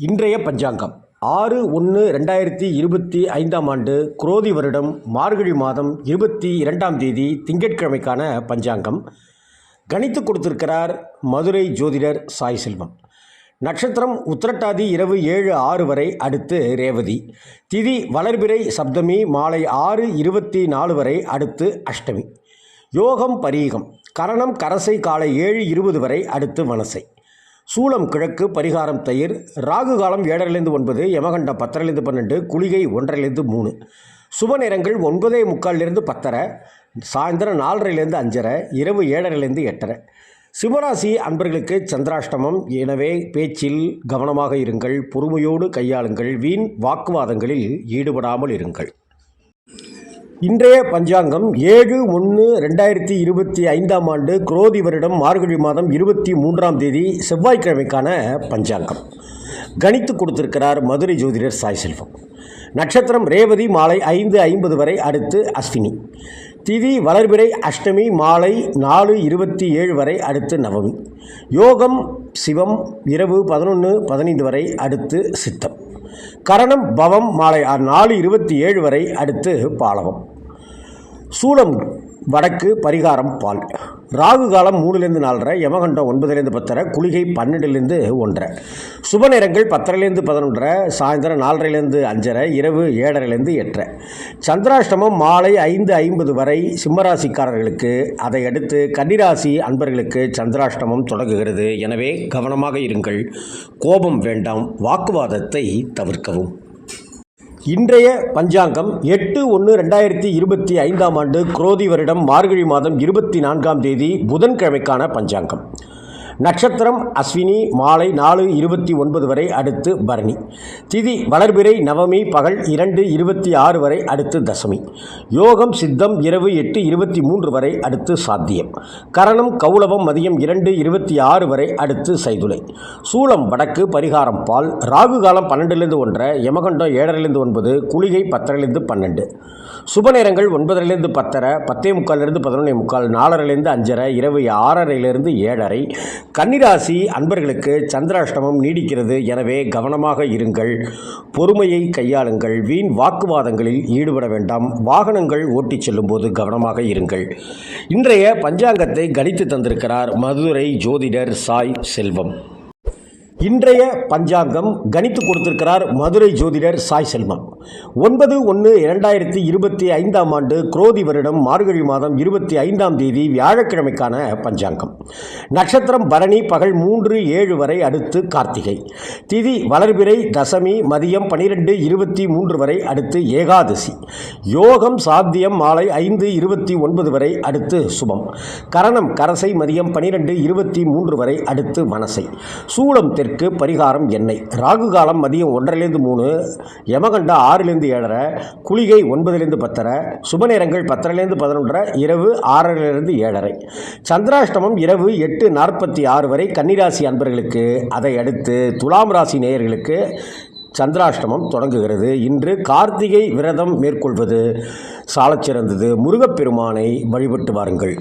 இன்றைய பஞ்சாங்கம் 6/1/2025 குரோதி வருடம் மார்கழி மாதம் 22ஆம் தேதி திங்கட்கிழமைக்கான பஞ்சாங்கம் கணித்து கொடுத்திருக்கிறார் மதுரை ஜோதிடர் சாய் செல்வம். நட்சத்திரம் உத்திரட்டாதி இரவு 7:06 வரை, அடுத்து ரேவதி. திதி வளர்பிறை சப்தமி மாலை 6:24 வரை, அடுத்து அஷ்டமி. யோகம் பரீகம். கரணம் கரசை காலை 7:20 வரை, அடுத்து வனசை. சூலம் கிழக்கு, பரிகாரம் தயிர். ராகு காலம் 7:09, யமகண்டம் 10:12, குளிகை 1:03. சுப நேரங்கள் 9:45 10:30, சாயந்தரம் 4:30 5:30, இரவு 7:30 8:30. சிம்மராசி அன்பர்களுக்கு சந்திராஷ்டமம். எனவே பேச்சில் கவனமாக இருங்கள், பொறுமையோடு கையாளுங்கள், வீண் வாக்குவாதங்களில் ஈடுபடாமல் இருங்கள். இன்றைய பஞ்சாங்கம் 7/1/2025 குரோதி வருடம் மார்கழி மாதம் 23ஆம் தேதி செவ்வாய்க்கிழமைக்கான பஞ்சாங்கம் கணித்து கொடுத்திருக்கிறார் மதுரை ஜோதிடர் சாய் செல்வம். நட்சத்திரம் ரேவதி மாலை 5:50 வரை, அடுத்து அஸ்வினி. திதி வளர்பிறை அஷ்டமி மாலை 4:27 வரை, அடுத்து நவமி. யோகம் சிவம் இரவு 11:15 வரை, அடுத்து சித்தம். கரணம் பவம் மாலை 4:27 வரை, அடுத்து பாலவம். சூலம் வடக்கு, பரிகாரம் பால். ராகு காலம் 3:04, யமகண்டம் 9:10 10:30, குளிகை 12:00 1:30. சுப நேரங்கள் 10:00 11:30, சாயந்தரம் 4:00 5:30, இரவு 7:30 8:30. சந்திராஷ்டமம் மாலை 5:50 வரை சிம்மராசிக்காரர்களுக்கு. அதை அடுத்து கன்னிராசி அன்பர்களுக்கு சந்திராஷ்டமம் தொடங்குகிறது. எனவே கவனமாக இருங்கள், கோபம் வேண்டாம், வாக்குவாதத்தை தவிர்க்கவும். இன்றைய பஞ்சாங்கம் 8/1/2025 குரோதி வருடம் மார்கழி மாதம் 24ஆம் தேதி புதன்கிழமைக்கான பஞ்சாங்கம். நட்சத்திரம் அஸ்வினி மாலை 4:29 வரை, அடுத்து பரணி. திதி வளர்பிறை நவமி பகல் 2:26 வரை, அடுத்து தசமி. யோகம் சித்தம் இரவு 8:23 வரை, அடுத்து சாத்தியம். கரணம் கௌளவம் மதியம் 2:26 வரை, அடுத்து சைதுளை. சூலம் வடக்கு, பரிகாரம் பால். ராகு காலம் 12:00 1:30, யமகண்டம் 7:09, குளிகை 10:00 12. சுப நேரங்கள் 9:00 10:30, 10:45 11:45, 4:30 5:30, இரவு 6:30 7:30. கன்னிராசி அன்பர்களுக்கு சந்திராஷ்டமம் நீடிக்கிறது. எனவே கவனமாக இருங்கள், பொறுமையை கையாளுங்கள், வீண் வாக்குவாதங்களில் ஈடுபட வேண்டாம், வாகனங்கள் ஓட்டிச் செல்லும்போது கவனமாக இருங்கள். இன்றைய பஞ்சாங்கத்தை கணித்து தந்திருக்கிறார் மதுரை ஜோதிடர் சாய் செல்வம். இன்றைய பஞ்சாங்கம் கணித்து கொடுத்திருக்கிறார் மதுரை ஜோதிடர் சாய் செல்வம். 9/1/2025 குரோதி வருடம் மார்கழி மாதம் 25ஆம் தேதி வியாழக்கிழமைக்கான பஞ்சாங்கம். நட்சத்திரம் பரணி பகல் 3:07 வரை, அடுத்து கார்த்திகை. திதி வளர்பிறை தசமி மதியம் 12:23 வரை, அடுத்து ஏகாதசி. யோகம் சாத்தியம் மாலை 5:29 வரை, அடுத்து சுபம். கரணம் கரசை மதியம் 12:23 வரை, அடுத்து வனசை. சூலம் தெற்கு, பரிகாரம் எண்ணெய். ராகு காலம் மதியம் 1:30 3, யமகண்டம் 6:07, குளிகை 9:10 10:30, சுப நேரங்கள் 10:00 11:30, இரவு 6:30 7:30. சந்திராஷ்டமம் இரவு 8:46 வரை கன்னிராசி அன்பர்களுக்கு. அதை அடுத்து துலாம் ராசி நேயர்களுக்கு சந்திராஷ்டமம் தொடங்குகிறது. இன்று கார்த்திகை விரதம் மேற்கொள்வது சாலச்சிறந்தது. முருகப்பெருமானை வழிபட்டு வாருங்கள்.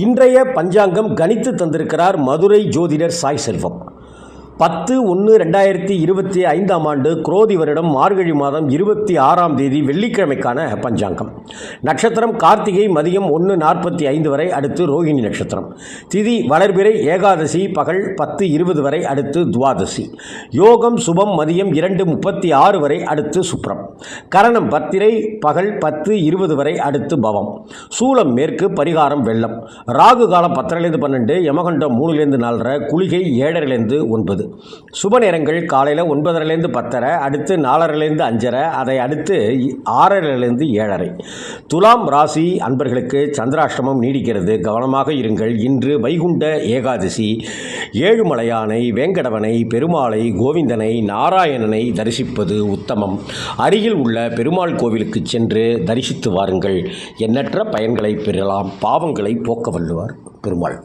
இன்றைய பஞ்சாங்கம் கணித்து தந்திருக்கிறார் மதுரை ஜோதிடர் சாய் செல்வம். 10/1/2025 குரோதி வருடம் மார்கழி மாதம் 26ஆம் தேதி வெள்ளிக்கிழமைக்கான பஞ்சாங்கம். நட்சத்திரம் கார்த்திகை மதியம் 1:45 வரை, அடுத்து ரோகிணி நட்சத்திரம். திதி வளர்பிறை ஏகாதசி பகல் 10:20 வரை, அடுத்து துவாதசி. யோகம் சுபம் மதியம் 2:36 வரை, அடுத்து சுப்ரம். கரணம் பத்திரை பகல் 10:20 வரை, அடுத்து பவம். சூலம் மேற்கு, பரிகாரம் வெள்ளம். ராகு காலம் 10:00 12, யமகண்டம் 3:04, குளிகை 7:00 9. சுப நேரங்கள் காலையில் 9:30 10:30, அடுத்து 4:30 5:30, அதை அடுத்து 6:30 7:30. துலாம் ராசி அன்பர்களுக்கு சந்திராஷ்டமம் நீடிக்கிறது. கவனமாக இருங்கள். இன்று வைகுண்ட ஏகாதசி. ஏழுமலையானை, வேங்கடவனை, பெருமாளை, கோவிந்தனை, நாராயணனை தரிசிப்பது உத்தமம். அருகில் உள்ள பெருமாள் கோவிலுக்கு சென்று தரிசித்து வாருங்கள். எண்ணற்ற பயன்களை பெறலாம். பாவங்களை போக்க வல்லுவார் பெருமாள்.